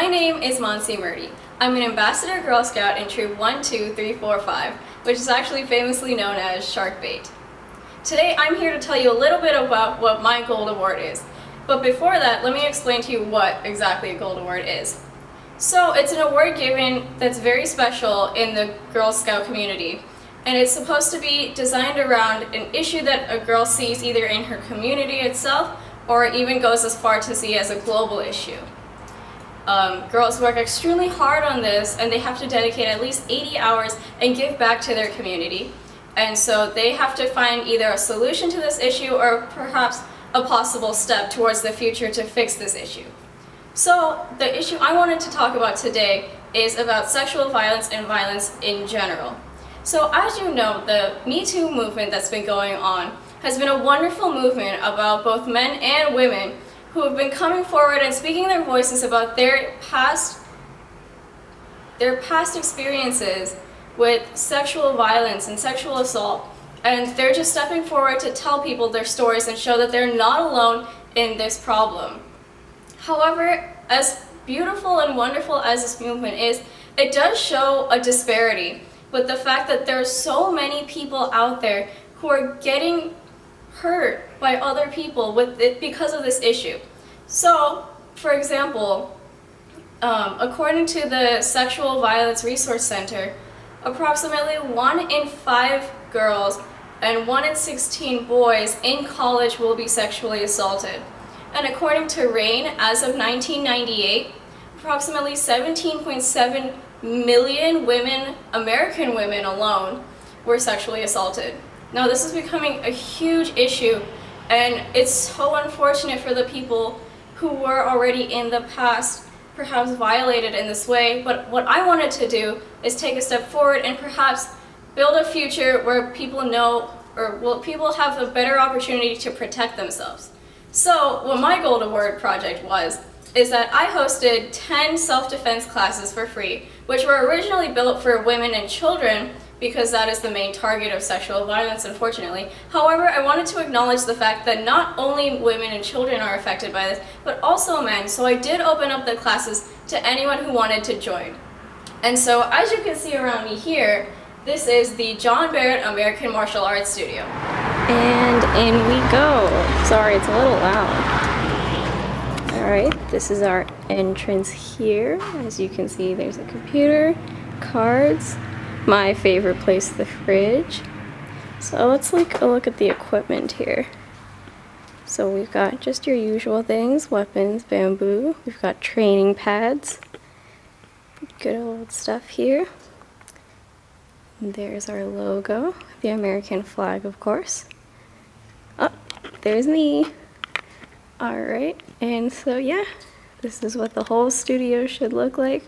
name is Maansi Murty. I'm an Ambassador Girl Scout in Troop 12345, which is actually famously known as Shark Bait. Today I'm here to tell you a little bit about what my Gold Award is. But before that, let me explain to you what exactly a Gold Award is. So it's an award given that's very special in the Girl Scout community. And it's supposed to be designed around an issue that a girl sees either in her community itself or even goes as far to see as a global issue. Girls work extremely hard on this, and they have to dedicate at least 80 hours and give back to their community. And so they have to find either a solution to this issue or perhaps a possible step towards the future to fix this issue. So the issue I wanted to talk about today is about sexual violence and violence in general. So as you know, the Me Too movement that's been going on has been a wonderful movement about both men and women who have been coming forward and speaking their voices about their past experiences with sexual violence and sexual assault. And they're just stepping forward to tell people their stories and show that they're not alone in this problem. However, as beautiful and wonderful as this movement is, it does show a disparity with the fact that there are so many people out there who are getting hurt by other people with it because of this issue. So, for example, according to the Sexual Violence Resource Center, approximately 1 in 5 girls and 1 in 16 boys in college will be sexually assaulted. And according to RAINN, as of 1998, approximately 17.7 million women, American women alone, were sexually assaulted. Now this is becoming a huge issue, and it's so unfortunate for the people who were already in the past perhaps violated in this way. But what I wanted to do is take a step forward and perhaps build a future where people know, or people have a better opportunity to protect themselves. So what my Gold Award project is that I hosted 10 self-defense classes for free, which were originally built for women and children because that is the main target of sexual violence, unfortunately. However, I wanted to acknowledge the fact that not only women and children are affected by this, but also men, so I did open up the classes to anyone who wanted to join. And so, as you can see around me here, this is the John Barrett American Martial Arts Studio. And in we go. Sorry, it's a little loud. Alright, this is our entrance here. As you can see, there's a computer, cards, my favorite place, the fridge. So let's take a look at the equipment here. So we've got just your usual things, weapons, bamboo. We've got training pads. Good old stuff here. And there's our logo, the American flag, of course. Oh, there's me. Alright, and so yeah, this is what the whole studio should look like.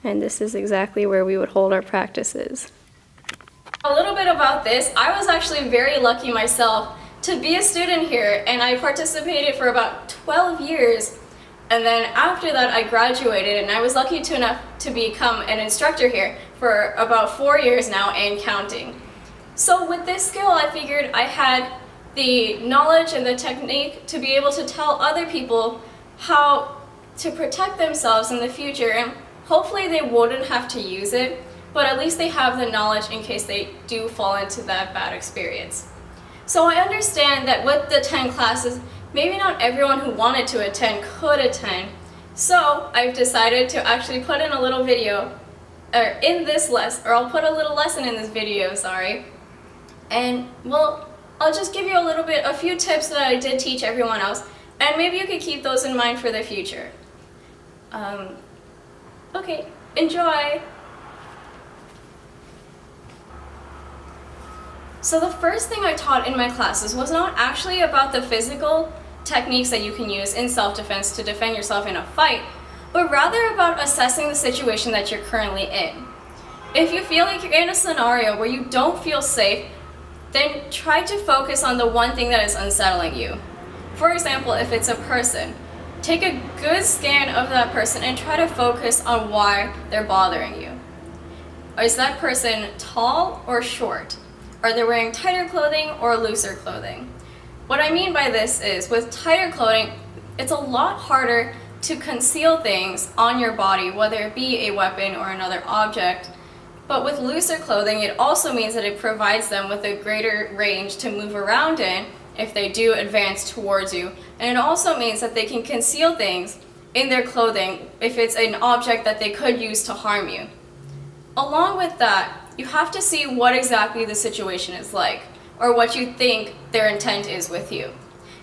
And this is exactly where we would hold our practices. A little bit about this, I was actually very lucky myself to be a student here, and I participated for about 12 years. And then after that I graduated, and I was lucky enough to become an instructor here for about 4 years now and counting. So with this skill, I figured I had the knowledge and the technique to be able to tell other people how to protect themselves in the future, and hopefully they wouldn't have to use it, but at least they have the knowledge in case they do fall into that bad experience. So I understand that with the 10 classes, maybe not everyone who wanted to attend could attend. So I've decided to actually put in a little video, I'll put a little lesson in this video, sorry. And well, I'll just give you a few tips that I did teach everyone else, and maybe you could keep those in mind for the future. Okay, enjoy! So the first thing I taught in my classes was not actually about the physical techniques that you can use in self-defense to defend yourself in a fight, but rather about assessing the situation that you're currently in. If you feel like you're in a scenario where you don't feel safe, then try to focus on the one thing that is unsettling you. For example, if it's a person, take a good scan of that person and try to focus on why they're bothering you. Is that person tall or short? Are they wearing tighter clothing or looser clothing? What I mean by this is, with tighter clothing, it's a lot harder to conceal things on your body, whether it be a weapon or another object. But with looser clothing, it also means that it provides them with a greater range to move around in if they do advance towards you. And it also means that they can conceal things in their clothing if it's an object that they could use to harm you. Along with that, you have to see what exactly the situation is like, or what you think their intent is with you.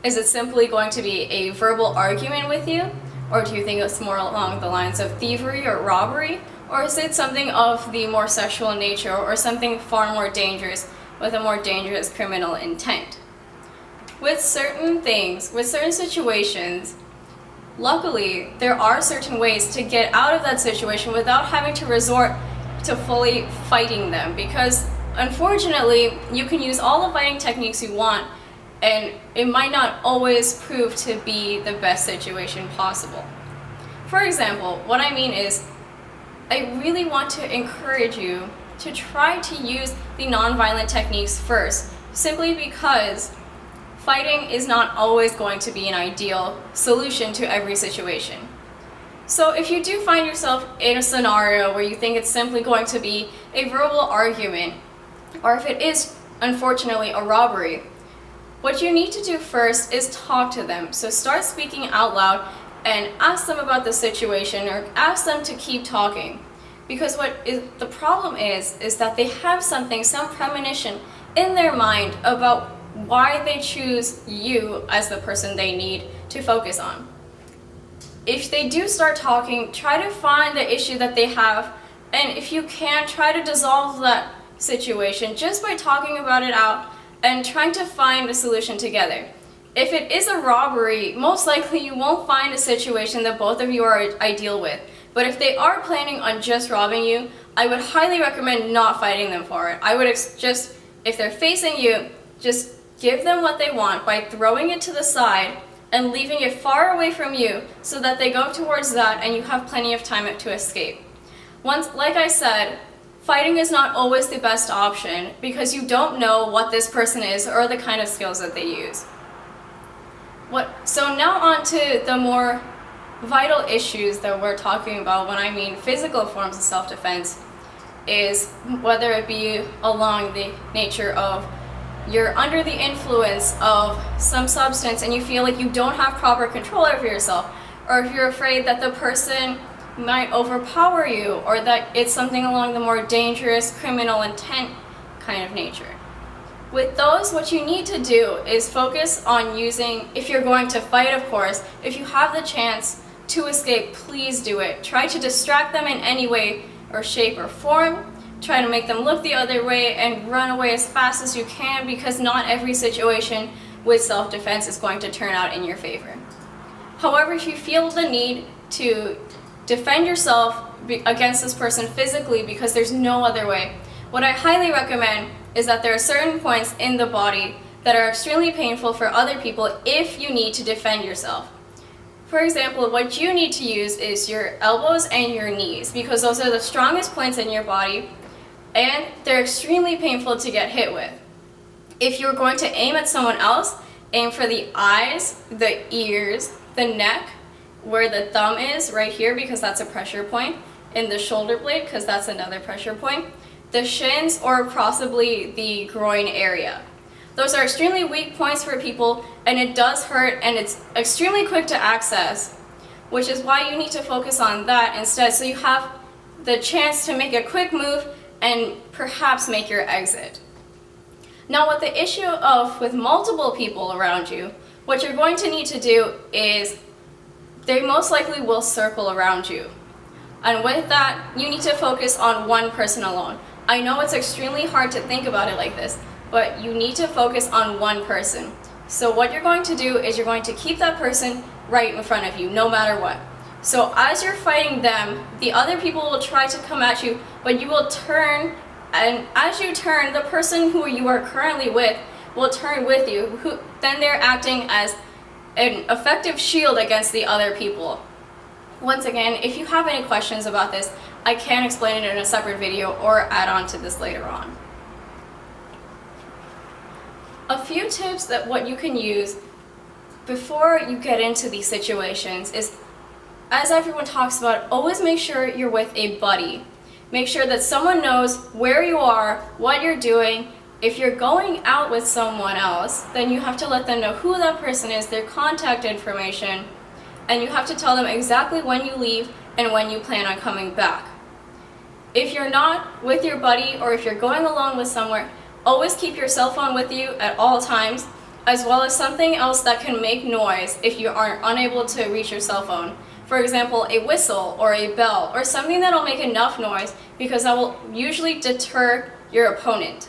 Is it simply going to be a verbal argument with you? Or do you think it's more along the lines of thievery or robbery? Or is it something of the more sexual nature, or something far more dangerous with a more dangerous criminal intent? With certain things, with certain situations, luckily, there are certain ways to get out of that situation without having to resort to fully fighting them, because unfortunately, you can use all the fighting techniques you want, and it might not always prove to be the best situation possible. For example, what I mean is, I really want to encourage you to try to use the non-violent techniques first, simply because fighting is not always going to be an ideal solution to every situation. So if you do find yourself in a scenario where you think it's simply going to be a verbal argument, or if it is unfortunately a robbery, what you need to do first is talk to them. So start speaking out loud and ask them about the situation, or ask them to keep talking. Because the problem is that they have something, some premonition in their mind about why they choose you as the person they need to focus on. If they do start talking, try to find the issue that they have, and if you can, try to dissolve that situation just by talking about it out and trying to find a solution together. If it is a robbery, most likely you won't find a situation that both of you are ideal with. But if they are planning on just robbing you, I would highly recommend not fighting them for it. I would just, if they're facing you, just give them what they want by throwing it to the side and leaving it far away from you so that they go towards that and you have plenty of time to escape. Once, like I said, fighting is not always the best option because you don't know what this person is or the kind of skills that they use. So now on to the more vital issues that we're talking about when I mean physical forms of self-defense, is whether it be along the nature of you're under the influence of some substance and you feel like you don't have proper control over yourself, or if you're afraid that the person might overpower you, or that it's something along the more dangerous criminal intent kind of nature. With those, what you need to do is focus on using, if you're going to fight of course, if you have the chance to escape, please do it. Try to distract them in any way or shape or form. Try to make them look the other way and run away as fast as you can, because not every situation with self-defense is going to turn out in your favor. However, if you feel the need to defend yourself against this person physically because there's no other way, what I highly recommend is that there are certain points in the body that are extremely painful for other people if you need to defend yourself. For example, what you need to use is your elbows and your knees, because those are the strongest points in your body and they're extremely painful to get hit with. If you're going to aim at someone else, aim for the eyes, the ears, the neck, where the thumb is right here because that's a pressure point, and the shoulder blade because that's another pressure point, the shins, or possibly the groin area. Those are extremely weak points for people, and it does hurt, and it's extremely quick to access, which is why you need to focus on that instead, so you have the chance to make a quick move and perhaps make your exit. Now, with the issue of with multiple people around you, what you're going to need to do is they most likely will circle around you. And with that, you need to focus on one person alone. I know it's extremely hard to think about it like this, but you need to focus on one person. So what you're going to do is you're going to keep that person right in front of you, no matter what. So as you're fighting them, the other people will try to come at you, but you will turn, and as you turn, the person who you are currently with will turn with you. Then they're acting as an effective shield against the other people. Once again, if you have any questions about this, I can explain it in a separate video or add on to this later on. A few tips that what you can use before you get into these situations is as everyone talks about, always make sure you're with a buddy. Make sure that someone knows where you are, what you're doing. If you're going out with someone else, then you have to let them know who that person is, their contact information, and you have to tell them exactly when you leave and when you plan on coming back. If you're not with your buddy or if you're going alone with somewhere, always keep your cell phone with you at all times, as well as something else that can make noise if you are unable to reach your cell phone. For example, a whistle or a bell or something that will make enough noise, because that will usually deter your opponent.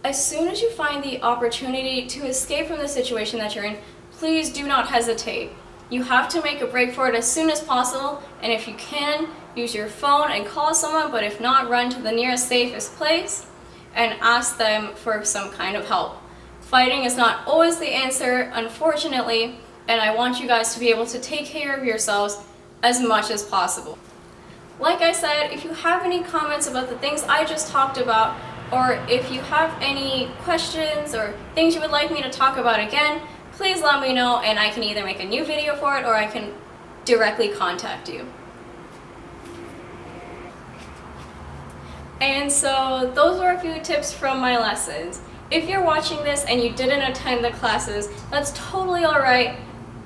As soon as you find the opportunity to escape from the situation that you're in, please do not hesitate. You have to make a break for it as soon as possible, and if you can, use your phone and call someone, but if not, run to the nearest safest place and ask them for some kind of help. Fighting is not always the answer, unfortunately, and I want you guys to be able to take care of yourselves as much as possible. Like I said, if you have any comments about the things I just talked about, or if you have any questions or things you would like me to talk about again, please let me know and I can either make a new video for it or I can directly contact you. And so those were a few tips from my lessons. If you're watching this and you didn't attend the classes, that's totally alright.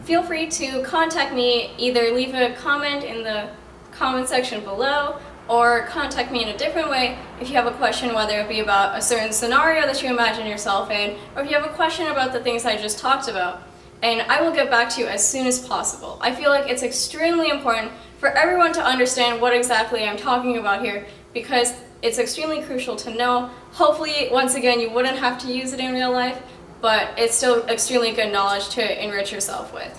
Feel free to contact me, either leave a comment in the comment section below or contact me in a different way if you have a question, whether it be about a certain scenario that you imagine yourself in, or if you have a question about the things I just talked about. And I will get back to you as soon as possible. I feel like it's extremely important for everyone to understand what exactly I'm talking about here, because it's extremely crucial to know. Hopefully, once again, you wouldn't have to use it in real life, but it's still extremely good knowledge to enrich yourself with.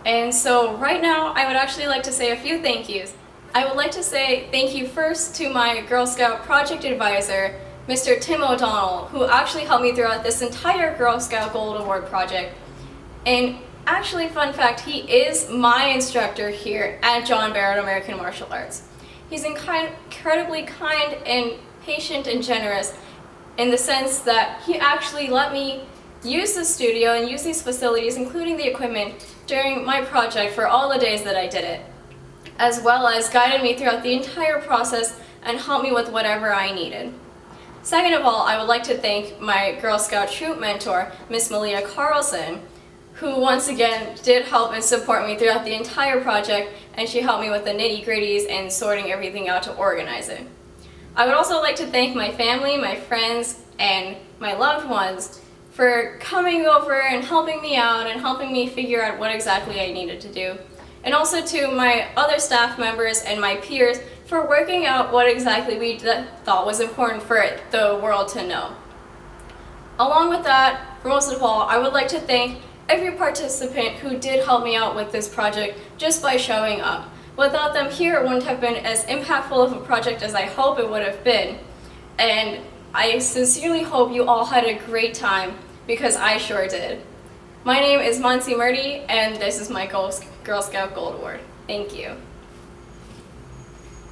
And so right now, I would actually like to say a few thank yous. I would like to say thank you first to my Girl Scout project advisor, Mr. Tim O'Donnell, who actually helped me throughout this entire Girl Scout Gold Award project. And actually, fun fact, he is my instructor here at John Barrett American Martial Arts. He's incredibly kind and patient and generous in the sense that he actually let me use the studio and use these facilities, including the equipment, during my project for all the days that I did it, as well as guided me throughout the entire process and helped me with whatever I needed. Second of all, I would like to thank my Girl Scout troop mentor, Miss Malia Carlson, who once again did help and support me throughout the entire project, and she helped me with the nitty-gritties and sorting everything out to organize it. I would also like to thank my family, my friends, and my loved ones for coming over and helping me out and helping me figure out what exactly I needed to do. And also to my other staff members and my peers for working out what exactly we thought was important for the world to know. Along with that, for most of all, I would like to thank every participant who did help me out with this project just by showing up. Without them here, it wouldn't have been as impactful of a project as I hope it would have been. And I sincerely hope you all had a great time, because I sure did. My name is Maansi Murty, and this is my Girl Scout Gold Award. Thank you.